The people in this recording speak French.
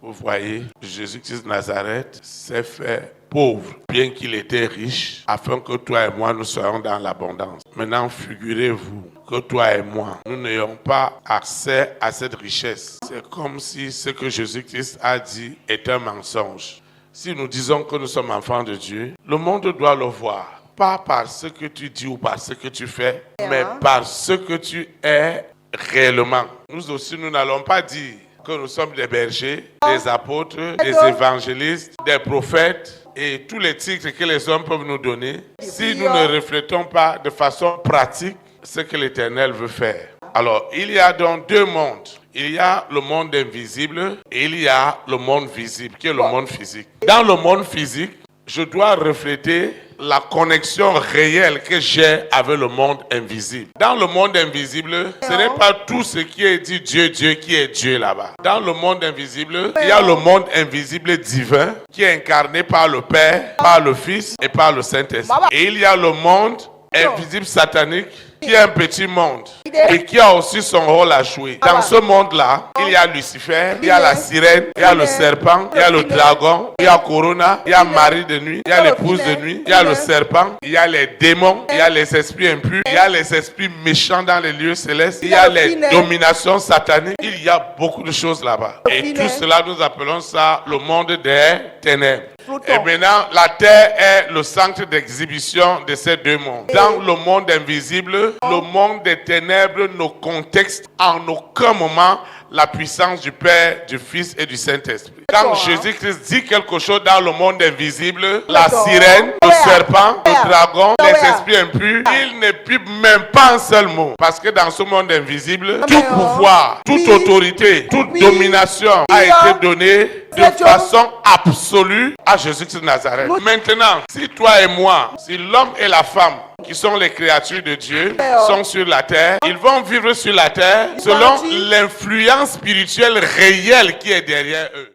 Vous voyez, Jésus-Christ de Nazareth s'est fait pauvre, bien qu'il était riche, afin que toi et moi, nous soyons dans l'abondance. Maintenant, figurez-vous que toi et moi, nous n'ayons pas accès à cette richesse. C'est comme si ce que Jésus-Christ a dit est un mensonge. Si nous disons que nous sommes enfants de Dieu, le monde doit le voir. Pas par ce que tu dis ou par ce que tu fais, mais par ce que tu es réellement. Nous aussi, nous n'allons pas dire que nous sommes des bergers, des apôtres, des évangélistes, des prophètes et tous les titres que les hommes peuvent nous donner si nous ne reflétons pas de façon pratique ce que l'Éternel veut faire. Alors, il y a donc deux mondes. Il y a le monde invisible et il y a le monde visible, qui est le monde physique. Dans le monde physique, je dois refléter la connexion réelle que j'ai avec le monde invisible. Dans le monde invisible, ce n'est pas tout ce qui est dit Dieu, Dieu qui est Dieu là-bas. Dans le monde invisible, il y a le monde invisible divin qui est incarné par le Père, par le Fils et par le Saint-Esprit. Et il y a le monde invisible satanique qui est un petit monde et qui a aussi son rôle à jouer. Dans ce monde-là, il y a Lucifer, il y a la sirène, il y a le serpent, il y a le dragon, il y a Corona, il y a Marie de nuit, il y a l'épouse de nuit, il y a le serpent, il y a les démons, il y a les esprits impurs, il y a les esprits méchants dans les lieux célestes, il y a les dominations sataniques, il y a beaucoup de choses là-bas. Et tout cela, nous appelons ça le monde des ténèbres. Et maintenant, la terre est le centre d'exhibition de ces deux mondes. Dans le monde invisible, le monde des ténèbres ne contexte en aucun moment la puissance du Père, du Fils et du Saint-Esprit. Quand Jésus-Christ dit quelque chose dans le monde invisible, la sirène, le serpent, le dragon, les esprits impurs, il ne pipe même pas un seul mot. Parce que dans ce monde invisible, tout pouvoir, toute autorité, toute domination a été donnée de façon absolue à Jésus-Christ de Nazareth. Maintenant, si toi et moi, si l'homme et la femme qui sont les créatures de Dieu, sont sur la terre, ils vont vivre sur la terre selon l'influence spirituelle réelle qui est derrière eux.